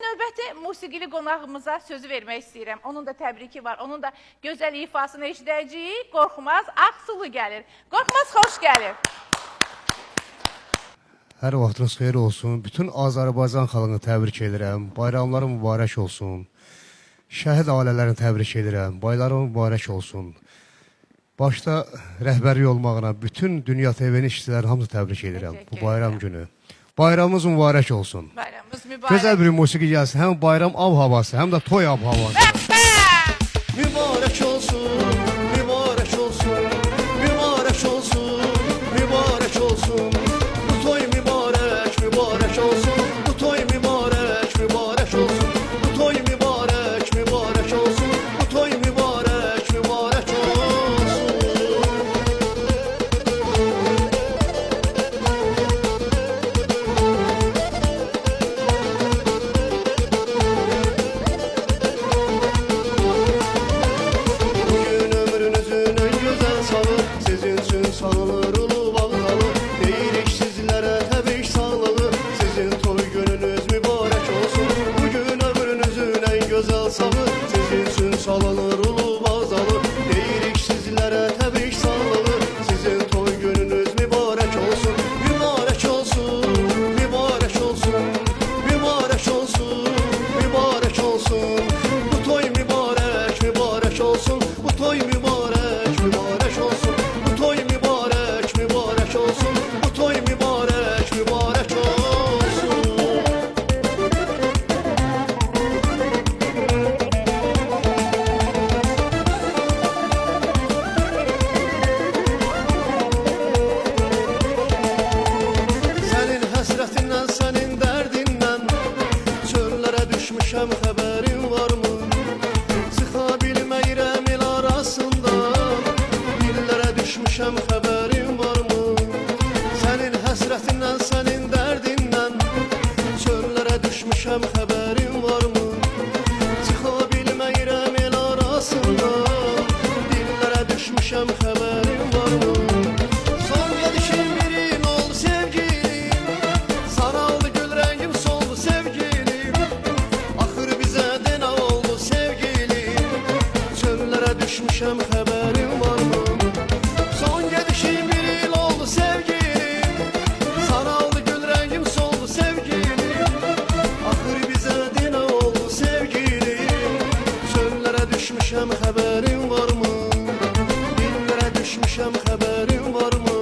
növbəti musiqili qonağımıza sözü vermək istəyirəm. Onun da təbriki var, onun da gözəl ifasını eşidəcəyik. Qorxmaz Ağsulu gəlir. Qorxmaz, xoş gəlir. Hər vaxtınız xeyir olsun. Bütün Azərbaycan xalqını təbrik edirəm. Bayramları mübarək olsun. Şəhid ailələrini təbrik edirəm. Bayramları mübarək olsun. Başda rəhbərlik olmağına bütün Dünya TV-nin işçilərini hamısı təbrik edirəm bu bayram günü. Bayramımız mübarək olsun. Bayramımız mübarək. Gözəl bir musiqi gəlsin. Həm bayram av havası, həm də toy av havası. Mübarək olsun, mübarək olsun, mübarək olsun, mübarək olsun. Bu toy mübarək, mübarək olsun. Bu toy mübarək, mübarək olsun. Bu toy mübarək, mübarək olsun. Bu toy mübarək, mübarək olsun. Bugün ömrünüzün en güzel salı, sizin için sanılır ulu bağdalı. Deyirik sizlere təbrik sağlığı, sizin toy gününüz mübarək olsun. Bugün ömrünüzün en güzel salı, sizin için sanılır ulu bağdalı. Deyirik sizlere təbrik sağlığı, sizin toy gününüz mübarək olsun. Mübarək olsun, mübarək olsun, mübarək olsun, mübarək olsun. Bu toy mübarək, mübarək olsun. Bu toy mübarək, mübarək olsun. Bu toy mübarək, mübarək olsun. Bu toy mübarək, mübarək olsun. Sənin həsrətindən, sənin dərdindən çöllərə düşmüşəm, xəbərin varmı? Çıxa bilməyirəm el arasından, dillərə düşmüşəm, xəbərin varmı? Sənin həsrətindən, sənin dərdindən çöllərə düşmüşəm, xəbərin varmı? Çıxa bilməyirəm el arasından, dillərə düşmüşəm, xəbərin varmı? Son gedişin birin oldu sevgilim, saraldı gül rəngim soldu sevgilim. Axır bizə də nə oldu sevgilim, çöllərə düşmüşəm, xəbərin varmı? Son gedişin bir il oldu sevgilim, saraldı gül rəngim soldu sevgilim. Axır bizə də nə oldu sevgilim, çöllərə düşmüşəm, xəbərin varmı? Dillərə düşmüşəm, xəbərin varmı?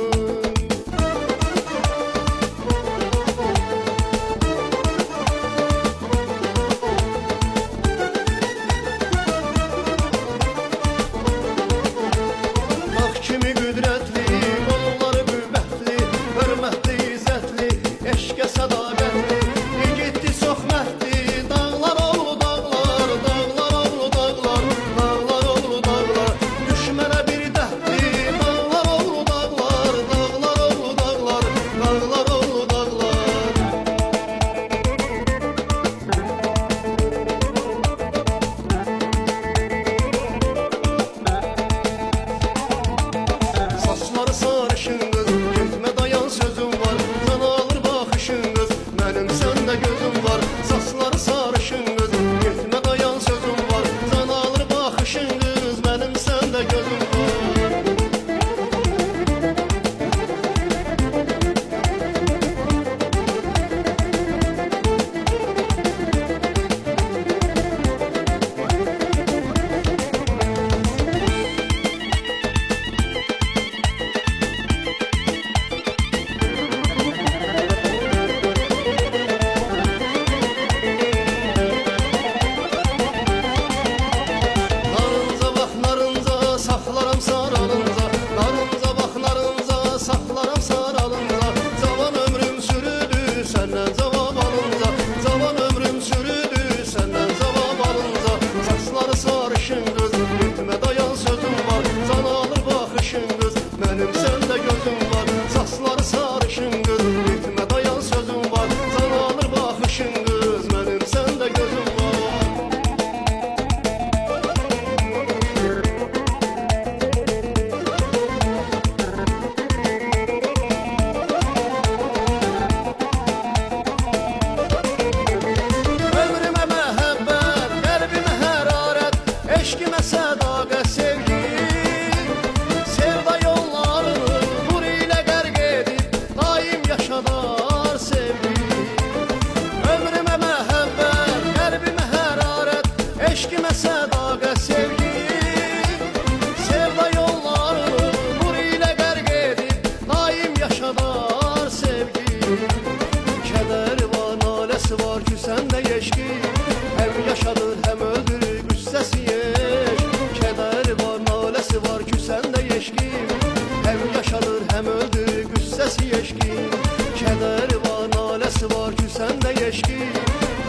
küsəndə yeşki Həm yaşadır, həm öldürür, qüssəsi yeş Kədəri var, naləsi var, küsəndə yeşki Həm yaşadır, həm öldürür, qüssəsi yeşki Kədəri var, naləsi var, küsəndə yeşki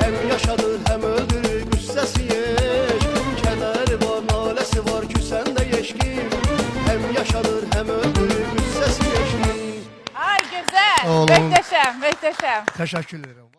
Həm yaşadır, həm öldürür, qüssəsi yeş Kədəri var, naləsi var, küsəndə yeşki Həm yaşadır, həm öldürür, qüssəsi yeşki Ay, gözəl. Olun. Möhtəşəm, möhtəşəm. Təşəkkür edirəm.